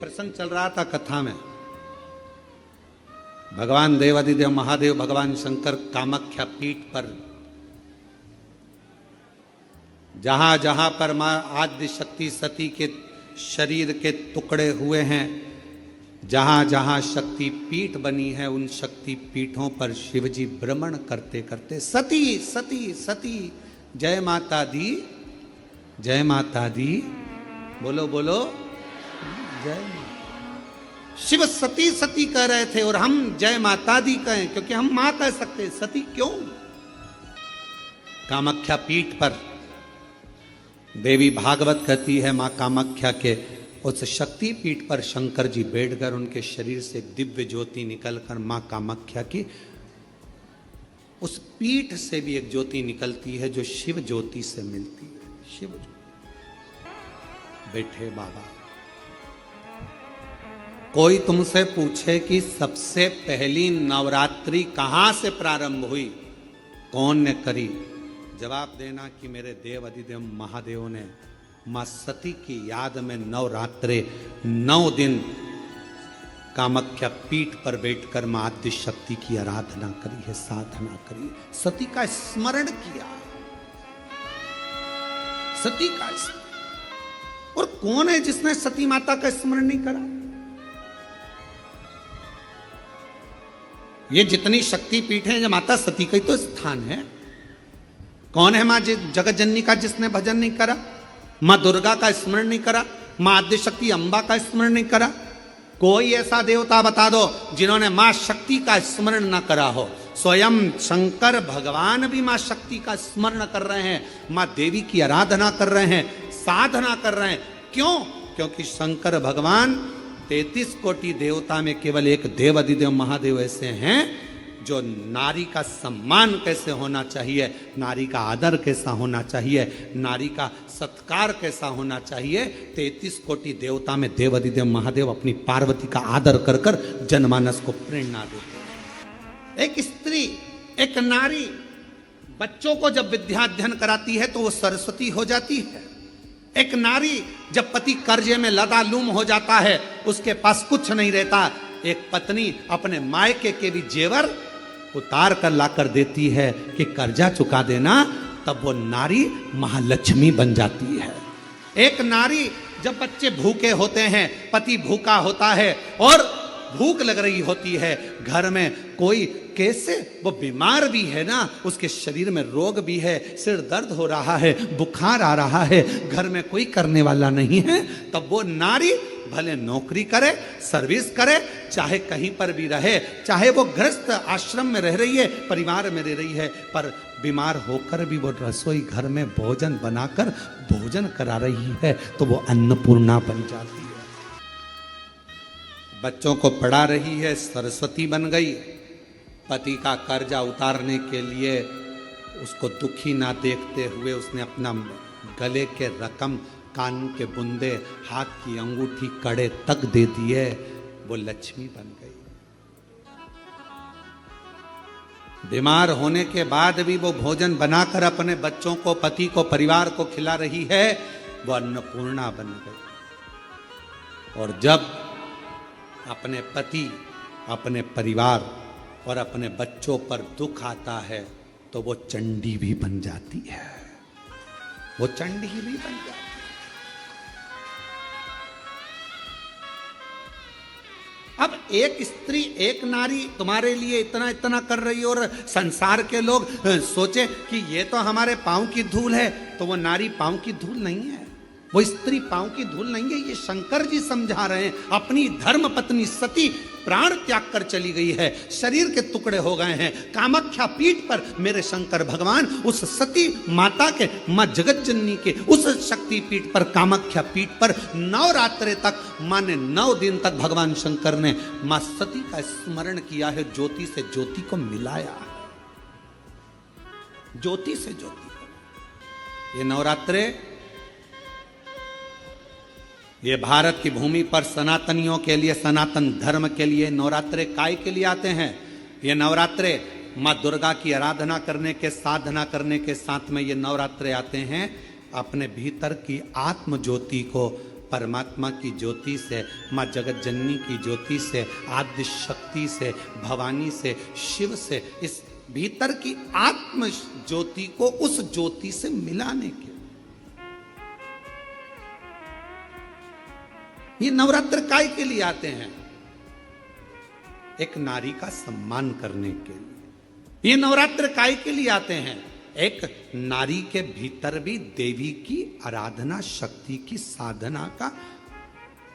प्रसंग चल रहा था कथा में। भगवान देवादिदेव महादेव भगवान शंकर कामाख्या पीठ पर जहां जहां पर मां आद्य शक्ति सती के शरीर के टुकड़े हुए हैं, जहां जहां शक्ति पीठ बनी है, उन शक्ति पीठों पर शिवजी भ्रमण करते करते सती सती सती जय माता दी, जय माता दी, बोलो बोलो जय। शिव सती सती कह रहे थे और हम जय माता दी कहें, क्योंकि हम मां कह सकते, सती क्यों? कामाख्या पीठ पर देवी भागवत कहती है, मां कामाख्या के उस शक्ति पीठ पर शंकर जी बैठकर उनके शरीर से एक दिव्य ज्योति निकलकर मां कामाख्या की उस पीठ से भी एक ज्योति निकलती है जो शिव ज्योति से मिलती है। शिव बैठे बाबा, कोई तुमसे पूछे कि सबसे पहली नवरात्रि कहां से प्रारंभ हुई, कौन ने करी, जवाब देना कि मेरे देव अधिदेव महादेव ने मां सती की याद में नवरात्रे 9 दिन कामाख्या पीठ पर बैठकर मां आद्य शक्ति की आराधना करी है, साधना करी, सती का स्मरण किया, सती का स्मरण। और कौन है जिसने सती माता का स्मरण नहीं करा? ये जितनी शक्ति पीठ है, ये माता सती का ही तो स्थान है। कौन है मां जगत जननी का जिसने भजन नहीं करा, मां दुर्गा का स्मरण नहीं करा, मां आद्य शक्ति अंबा का स्मरण नहीं करा? कोई ऐसा देवता बता दो जिन्होंने मां शक्ति का स्मरण ना करा हो। स्वयं शंकर भगवान भी मां शक्ति का स्मरण कर रहे हैं, मां देवी की आराधना कर रहे हैं, साधना कर रहे हैं। क्यों? क्योंकि शंकर भगवान 33 कोटि देवता में केवल एक देव अधिदेव महादेव ऐसे हैं जो नारी का सम्मान कैसे होना चाहिए, नारी का आदर कैसा होना चाहिए, नारी का सत्कार कैसा होना चाहिए, 33 कोटि देवता में देव अधिदेव महादेव अपनी पार्वती का आदर कर कर जनमानस को प्रेरणा देते हैं। एक स्त्री, एक नारी बच्चों को जब विद्याध्ययन कराती है तो वो सरस्वती हो जाती है। एक नारी जब पति कर्जे में लदालूम हो जाता है, उसके पास कुछ नहीं रहता, एक पत्नी अपने मायके के भी जेवर उतार कर लाकर देती है कि कर्जा चुका देना, तब वो नारी महालक्ष्मी बन जाती है। एक नारी जब बच्चे भूखे होते हैं, पति भूखा होता है और भूख लग रही होती है, घर में कोई कैसे वो बीमार भी है ना, उसके शरीर में रोग भी है, सिर दर्द हो रहा है, बुखार आ रहा है, घर में कोई करने वाला नहीं है, तब वो नारी भले नौकरी करे, सर्विस करे, चाहे कहीं पर भी रहे, चाहे वो गृहस्थ आश्रम में रह रही है, परिवार में रह रही है, पर बीमार होकर भी वो रसोई घर में भोजन बनाकर भोजन करा रही है, तो वो अन्नपूर्णा बन जाती है। बच्चों को पढ़ा रही है, सरस्वती बन गई। पति का कर्जा उतारने के लिए उसको दुखी ना देखते हुए उसने अपना गले के रकम, कान के बुंदे, हाथ की अंगूठी, कड़े तक दे दिए, वो लक्ष्मी बन गई। बीमार होने के बाद भी वो भोजन बनाकर अपने बच्चों को, पति को, परिवार को खिला रही है, वो अन्नपूर्णा बन गई। और जब अपने पति, अपने परिवार और अपने बच्चों पर दुख आता है तो वो चंडी भी बन जाती है, वो चंडी भी बन जाती है। अब एक स्त्री, एक नारी तुम्हारे लिए इतना इतना कर रही है और संसार के लोग सोचे कि ये तो हमारे पांव की धूल है, तो वो नारी पांव की धूल नहीं है, वो स्त्री पांव की धूल नहीं है। ये शंकर जी समझा रहे हैं। अपनी धर्म पत्नी सती प्राण त्याग कर चली गई है, शरीर के टुकड़े हो गए हैं। कामाख्या पीठ पर मेरे शंकर भगवान उस सती माता के, मां जगत जननी के उस शक्ति पीठ पर, कामाख्या पीठ पर नवरात्रे तक, माने 9 दिन तक भगवान शंकर ने मां सती का स्मरण किया है, ज्योति से ज्योति को मिलाया, ज्योति से ज्योति को। ये नवरात्रे, ये भारत की भूमि पर सनातनियों के लिए, सनातन धर्म के लिए नवरात्रे काय के लिए आते हैं? ये नवरात्रे माँ दुर्गा की आराधना करने के, साधना करने के साथ में ये नवरात्रे आते हैं अपने भीतर की आत्म ज्योति को परमात्मा की ज्योति से, माँ जगत जननी की ज्योति से, आद्य शक्ति से, भवानी से, शिव से, इस भीतर की आत्म ज्योति को उस ज्योति से मिलाने के ये नवरात्र काय के लिए आते हैं? एक नारी का सम्मान करने के लिए। ये नवरात्र काय के लिए आते हैं? एक नारी के भीतर भी देवी की आराधना, शक्ति की साधना का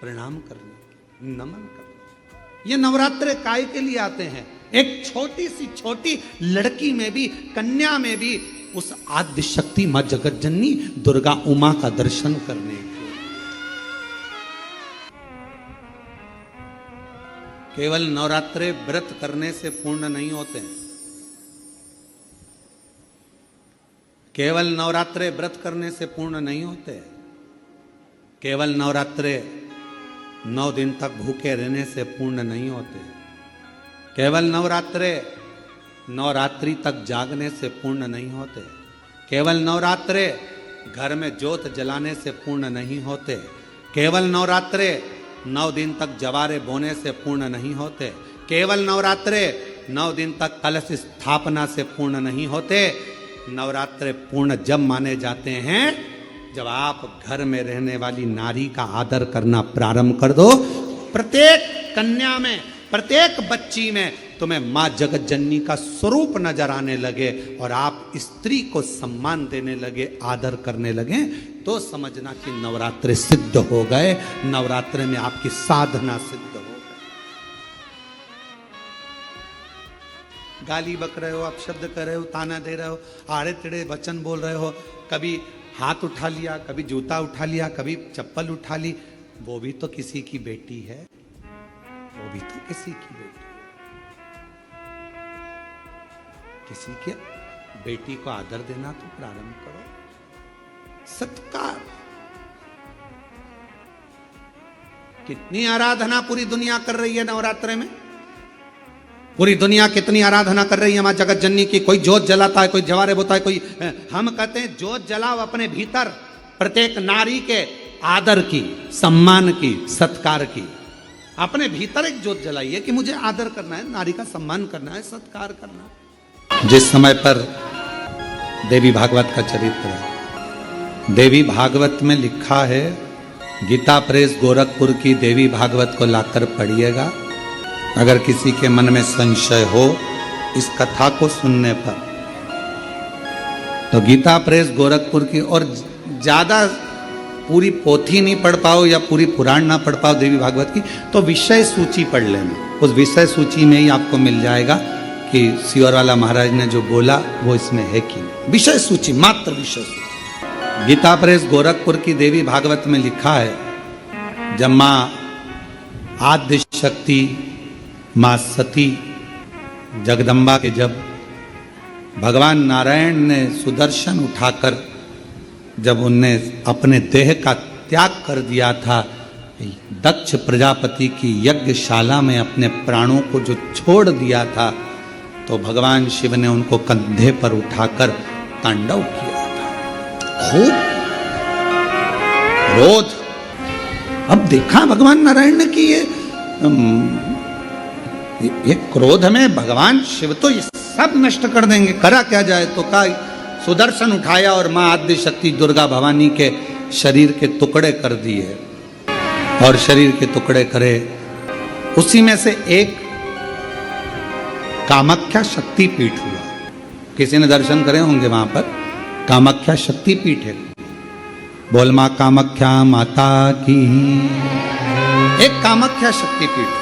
प्रणाम करने, नमन करने। ये नवरात्र काय के लिए आते हैं? एक छोटी सी छोटी लड़की में भी, कन्या में भी उस आद्य शक्ति मां जगत जननी दुर्गा उमा का दर्शन करने के। केवल नवरात्रे व्रत करने से पूर्ण नहीं होते हैं। केवल नवरात्रे व्रत करने से पूर्ण नहीं होते। केवल नवरात्रे 9 दिन तक भूखे रहने से पूर्ण नहीं होते। केवल नवरात्रे नवरात्रि तक जागने से पूर्ण नहीं होते। केवल नवरात्रे घर में ज्योत जलाने से पूर्ण नहीं होते। केवल नवरात्रे 9 दिन तक जवारे बोने से पूर्ण नहीं होते। केवल नवरात्रे 9 दिन तक कलश स्थापना से पूर्ण नहीं होते। नवरात्रे पूर्ण जब माने जाते हैं जब आप घर में रहने वाली नारी का आदर करना प्रारंभ कर दो। प्रत्येक कन्या में, प्रत्येक बच्ची में तुम्हें मां जगत जननी का स्वरूप नजर आने लगे और आप स्त्री को सम्मान देने लगे, आदर करने लगे, तो समझना कि नवरात्रे सिद्ध हो गए। नवरात्रे में आपकी साधना सिद्ध हो गई। गाली बक रहे हो, आप शब्द कर रहे हो, ताना दे रहे हो, आड़े टेढ़े वचन बोल रहे हो, कभी हाथ उठा लिया, कभी जूता उठा लिया, कभी चप्पल उठा ली, वो भी तो किसी की बेटी है। वो भी तो किसी की बेटी है। किसी के बेटी को आदर देना तो प्रारंभ करो। सत्कार। कितनी आराधना पूरी दुनिया कर रही है नवरात्रे में। पूरी दुनिया कितनी आराधना कर रही है मां जगत जननी की। कोई जोत जलाता है, कोई जवारे बोता है, कोई, हम कहते हैं जोत जलाओ अपने भीतर, प्रत्येक नारी के आदर की, सम्मान की, सत्कार की। अपने भीतर एक जोत जलाइए कि मुझे आदर करना है, नारी का सम्मान करना है, सत्कार करना है। जिस समय पर देवी भागवत का चरित्र है, देवी भागवत में लिखा है, गीता प्रेस गोरखपुर की देवी भागवत को लाकर पढ़िएगा। अगर किसी के मन में संशय हो इस कथा को सुनने पर, तो गीता प्रेस गोरखपुर की, और ज्यादा पूरी पोथी नहीं पढ़ पाओ या पूरी पुराण ना पढ़ पाओ देवी भागवत की, तो विषय सूची पढ़ लेना। उस विषय सूची में ही आपको मिल जाएगा कि सियोरवाला महाराज ने जो बोला वो इसमें है कि नहीं। विषय सूची, मात्र विषय सूची। गीता प्रेस गोरखपुर की देवी भागवत में लिखा है, जब मां आद्य शक्ति मां सती जगदम्बा के, जब भगवान नारायण ने सुदर्शन उठाकर जब उनने अपने देह का त्याग कर दिया था, दक्ष प्रजापति की यज्ञशाला में अपने प्राणों को जो छोड़ दिया था, तो भगवान शिव ने उनको कंधे पर उठाकर तांडव किया था। खूब क्रोध। अब देखा भगवान नारायण ने कि ये क्रोध में भगवान शिव तो ये सब नष्ट कर देंगे। करा क्या जाए, तो का सुदर्शन उठाया और मां आद्य शक्ति दुर्गा भवानी के शरीर के टुकड़े कर दिए। और शरीर के टुकड़े करे, उसी में से एक कामाख्या शक्ति पीठ हुआ। किसी ने दर्शन करे होंगे वहां पर, कामाख्या शक्ति पीठ है। बोल मां कामाख्या माता की। एक कामाख्या शक्ति पीठ।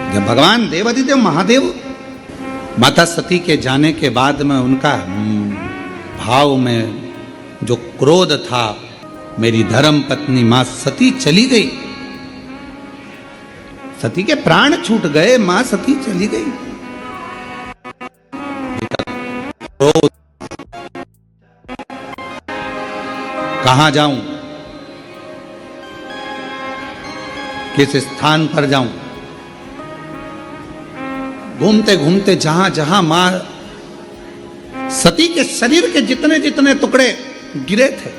जब भगवान देवाधिदेव महादेव माता सती के जाने के बाद में उनका भाव में जो क्रोध था, मेरी धर्म पत्नी मां सती चली गई, सती के प्राण छूट गए, मां सती चली गई। क्रोध, कहां जाऊं, किस स्थान पर जाऊं। घूमते घूमते जहां जहां मां सती के शरीर के जितने जितने टुकड़े गिरे थे।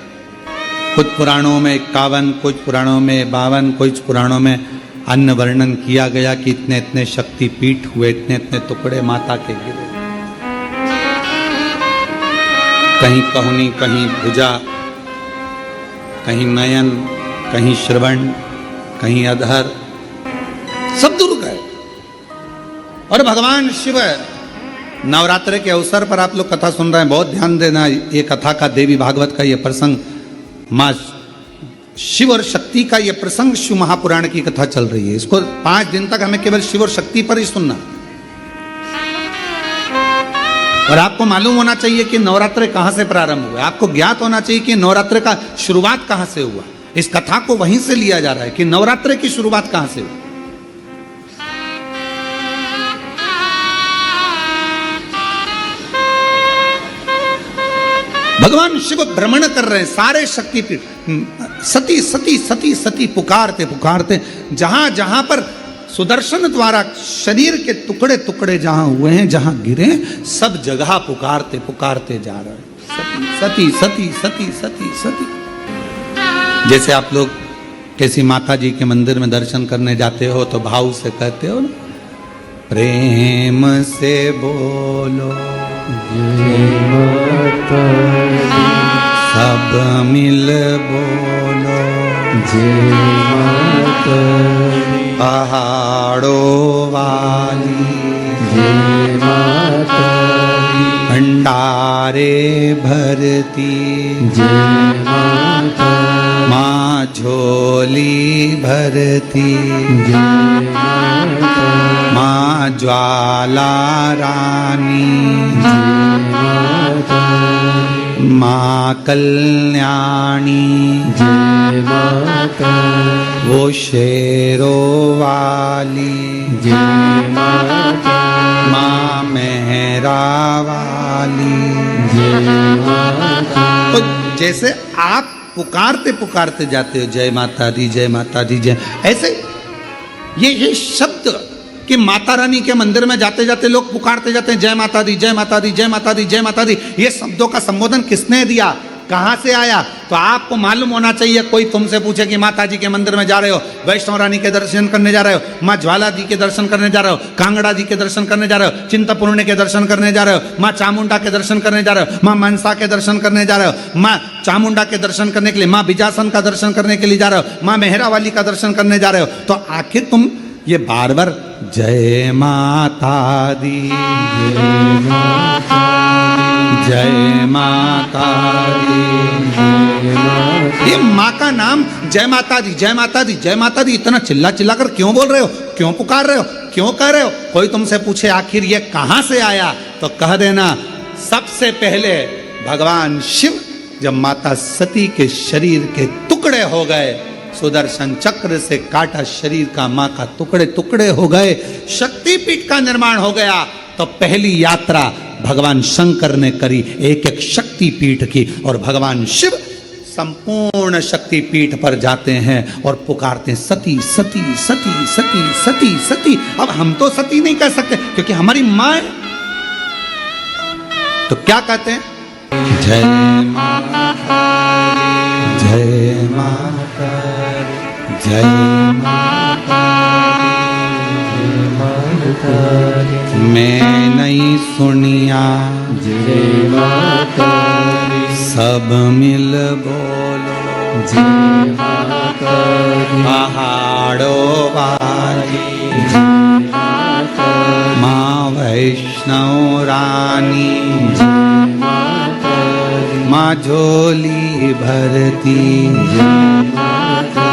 कुछ पुराणों में 51, कुछ पुराणों में 52, कुछ पुराणों में अन्य वर्णन किया गया कि इतने इतने शक्तिपीठ हुए, इतने इतने टुकड़े माता के गिरे। कहीं कहुनी, कहीं भुजा, कहीं नयन, कहीं श्रवण, कहीं अधर, सब दूर गए। और भगवान शिव नवरात्र के अवसर पर आप लोग कथा सुन रहे हैं, बहुत ध्यान देना। ये कथा का, देवी भागवत का ये प्रसंग, माँ शिव और शक्ति का ये प्रसंग शिव महापुराण की कथा चल रही है। इसको 5 दिन तक हमें केवल शिव और शक्ति पर ही सुनना। और आपको मालूम होना चाहिए कि नवरात्र कहां से प्रारंभ हुआ। आपको ज्ञात होना चाहिए कि नवरात्र का शुरुआत कहां से हुआ। इस कथा को वहीं से लिया जा रहा है कि नवरात्र की शुरुआत कहां से हुई। भगवान शिव भ्रमण कर रहे हैं सारे शक्तिपीठ, सती सती सती सती पुकारते पुकारते, जहां जहां पर सुदर्शन द्वारा शरीर के टुकड़े टुकड़े जहां हुए हैं, जहां गिरे, सब जगह पुकारते पुकारते जा रहे हैं, सती सती सती सती सती। जैसे आप लोग किसी माता जी के मंदिर में दर्शन करने जाते हो तो भाव से कहते हो ना, प्रेम से बोलो सब मिल बोलो पहाड़ों वाली भंडारे भरती माँ झोली भरती माँ ज्वाला रानी माँ कल्याणी वो शेरों वाली माँ मेहरा वाली। तो जैसे आप पुकारते पुकारते जाते हो जय माता दी जय माता दी जय, ऐसे ये शब्द कि माता रानी के मंदिर में जाते जाते लोग पुकारते जाते हैं जय माता दी जय माता दी जय माता दी जय माता दी। ये शब्दों का संबोधन किसने दिया, कहां से आया? तो आपको मालूम होना चाहिए। कोई तुमसे पूछे कि माता जी के मंदिर में जा रहे हो, वैष्णव रानी के दर्शन करने जा रहे हो, माँ ज्वाला जी के दर्शन करने जा रहे हो, कांगड़ा जी के दर्शन करने जा रहे हो, चिंतपूर्णी के दर्शन करने जा रहे हो, माँ चामुंडा के दर्शन करने जा रहे हो, माँ मनसा के दर्शन करने जा रहे हो, माँ चामुंडा के दर्शन करने के लिए, माँ बिजासन का दर्शन करने के लिए जा रहे हो, माँ मेहरा वाली का दर्शन करने जा रहे हो, तो आखिर तुम ये बार बार जय माता दी जय माता दी, ये माँ का नाम जय माता दी जय माता दी जय माता दी इतना चिल्ला चिल्ला कर क्यों बोल रहे हो, क्यों पुकार रहे हो, क्यों कह रहे हो? कोई तुमसे पूछे आखिर ये कहां से आया, तो कह देना सबसे पहले भगवान शिव जब माता सती के शरीर के टुकड़े हो गए, सुदर्शन चक्र से काटा शरीर का मां का टुकड़े टुकड़े हो गए, शक्तिपीठ का निर्माण हो गया, तो पहली यात्रा भगवान शंकर ने करी एक एक शक्तिपीठ की। और भगवान शिव संपूर्ण शक्तिपीठ पर जाते हैं और पुकारते हैं सती सती सती सती सती सती। अब हम तो सती नहीं कह सकते क्योंकि हमारी मां है, तो क्या कहते हैं? जय माता जय माता जय माता मैं नहीं सुनिया जय माता सब मिल बोलो जय माता पहाड़ों वाली जय माता माँ वैष्णव रानी जय माता माँ झोली भरती जय माता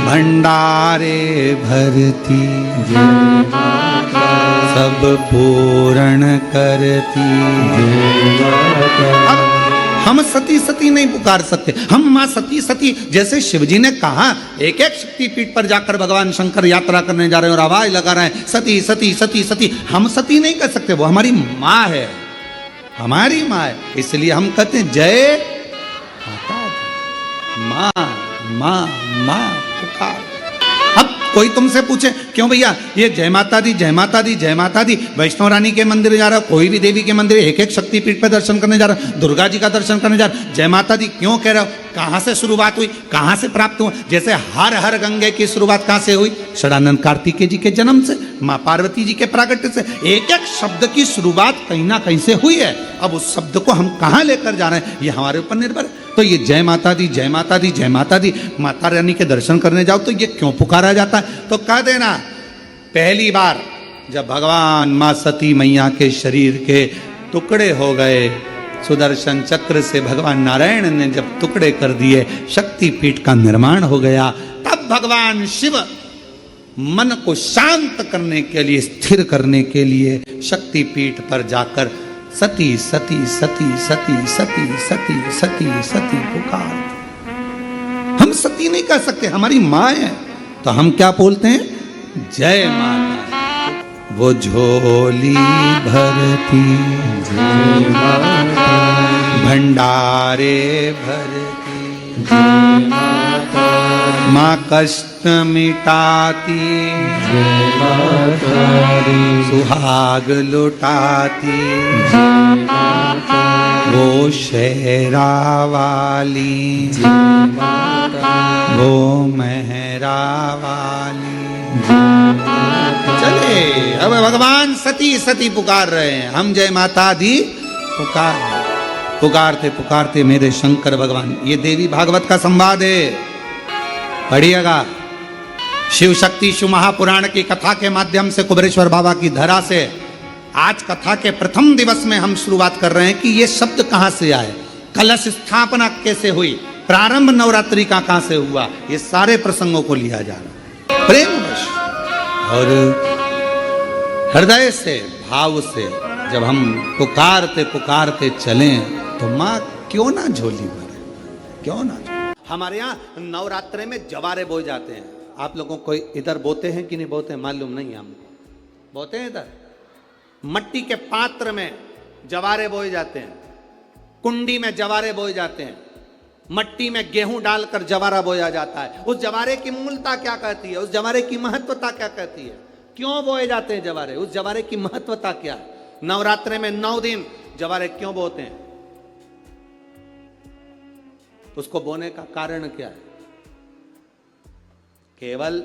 भंडारे भरती जय माता सब पूर्ण करती जय माता। हम सती सती नहीं पुकार सकते, हम माँ सती सती जैसे शिवजी ने कहा एक एक शक्तिपीठ पर जाकर भगवान शंकर यात्रा करने जा रहे हैं और आवाज लगा रहे हैं सती सती सती सती। हम सती नहीं कर सकते, वो हमारी माँ है, हमारी माँ है, इसलिए हम कहते हैं जय माता दी माँ माँ माँ पुकार। अब कोई तुमसे पूछे क्यों भैया ये जय माता दी जय माता दी जय माता दी, वैष्णव रानी के मंदिर जा रहा, कोई भी देवी के मंदिर एक एक शक्तिपीठ पे दर्शन करने जा रहा, दुर्गा जी का दर्शन करने जा रहा, जय माता दी क्यों कह रहे हो? कहाँ से शुरुआत हुई, कहाँ से प्राप्त हुआ? जैसे हर हर गंगे की शुरुआत कहाँ से हुई? षडानंद कार्तिकेय जी के जन्म से, माँ पार्वती जी के प्रागट्य से। एक एक शब्द की शुरुआत कहीं ना कहीं से हुई है। अब उस शब्द को हम कहाँ लेकर जा रहे हैं ये हमारे ऊपर निर्भर है। तो ये जय माता दी जय माता दी जय माता दी, माता रानी के दर्शन करने जाओ तो ये क्यों पुकारा जाता है? तो कह देना पहली बार जब भगवान माँ सती मैया के शरीर के टुकड़े हो गए, सुदर्शन चक्र से भगवान नारायण ने जब टुकड़े कर दिए, शक्तिपीठ का निर्माण हो गया, तब भगवान शिव मन को शांत करने के लिए, स्थिर करने के लिए शक्तिपीठ पर जाकर सती सती सती सती सती सती सती सती पुकार। हम सती नहीं कह सकते, हमारी माँ है, तो हम क्या बोलते हैं? जय माता। वो झोली भरती जय माता, भंडारे भरती जय माता, माँ कष्ट मिटाती जय माता, सुहाग लुटाती जय माता, वो शेरा वाली जय माता, वो मेहरा वाली जय माता। चले अब भगवान सती सती पुकार रहे हैं, हम जय माता दी पुकारते पुकारते मेरे शंकर भगवान। ये देवी भागवत का संवाद है, पढ़िएगा। शिव शक्ति शिव महापुराण की कथा के माध्यम से कुबेरेश्वर बाबा की धरा से आज कथा के प्रथम दिवस में हम शुरुआत कर रहे हैं कि ये शब्द कहां से आए, कलश स्थापना कैसे हुई, प्रारंभ नवरात्रि का कहां से हुआ, ये सारे प्रसंगों को लिया जा रहा है प्रेमवश और हृदय से, भाव से। जब हम पुकारते पुकारते चलें तो माँ क्यों ना झोली भरे, क्यों ना झोली। हमारे यहाँ नवरात्रे में जवारे बोए जाते हैं। आप लोगों को इधर बोते हैं कि नहीं बोते मालूम नहीं, हम बोते हैं इधर। मट्टी के पात्र में जवारे बोए जाते हैं, कुंडी में जवारे बोए जाते हैं, मट्टी में गेहूं डालकर जवारा बोया जाता है। उस जवारे की मूलता क्या कहती है, उस जवारे की महत्वता क्या कहती है, क्यों बोए जाते हैं जवारे, उस जवारे की महत्वता क्या है? नवरात्रे में 9 दिन जवारे क्यों बोते हैं, उसको बोने का कारण क्या है? केवल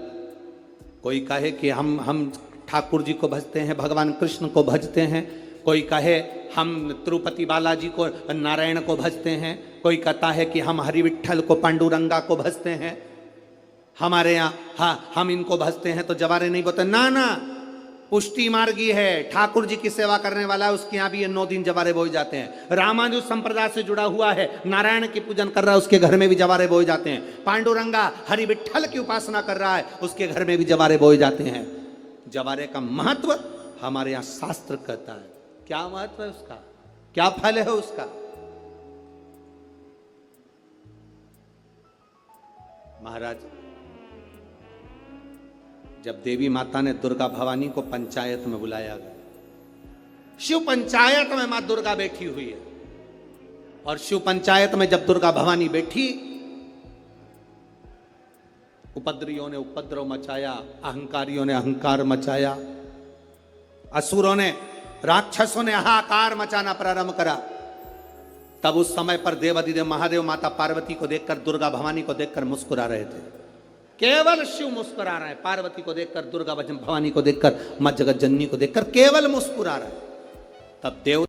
कोई कहे कि हम ठाकुर जी को भजते हैं, भगवान कृष्ण को भजते हैं, कोई कहे हम तिरुपति बालाजी को, नारायण को भजते हैं, कोई कहता है कि हम हरि विट्ठल को, पांडुरंगा को भजते हैं, हमारे यहाँ हाँ हम इनको भजते हैं तो जवारे नहीं बोते। ना ना, पुष्टि मार्गी है, ठाकुर जी की सेवा करने वाला है, उसके यहाँ भी ये 9 दिन जवारे बोए जाते हैं। रामानुज संप्रदाय से जुड़ा हुआ है, नारायण की पूजन कर रहा है, उसके घर में भी जवारे बोए जाते हैं। पांडुरंगा हरि विट्ठल की उपासना कर रहा है, उसके घर में भी जवारे बोए जाते हैं। जवारे का महत्व हमारे यहाँ शास्त्र कहता है। क्या महत्व है उसका, क्या फल है उसका? महाराज, जब देवी माता ने दुर्गा भवानी को पंचायत में बुलाया गया, शिव पंचायत में मां दुर्गा बैठी हुई है, और शिव पंचायत में जब दुर्गा भवानी बैठी, उपद्रवियों ने उपद्रव मचाया, अहंकारियों ने अहंकार मचाया, असुरों ने, राक्षसों ने हाहाकार मचाना प्रारंभ करा। तब उस समय पर देवाधिदेव महादेव माता पार्वती को देखकर, दुर्गा भवानी को देखकर मुस्कुरा रहे थे। केवल शिव मुस्कुरा रहे हैं, पार्वती को देखकर, दुर्गा भवानी को देखकर, मां जगत जननी को देखकर केवल मुस्कुरा रहे हैं। तब देव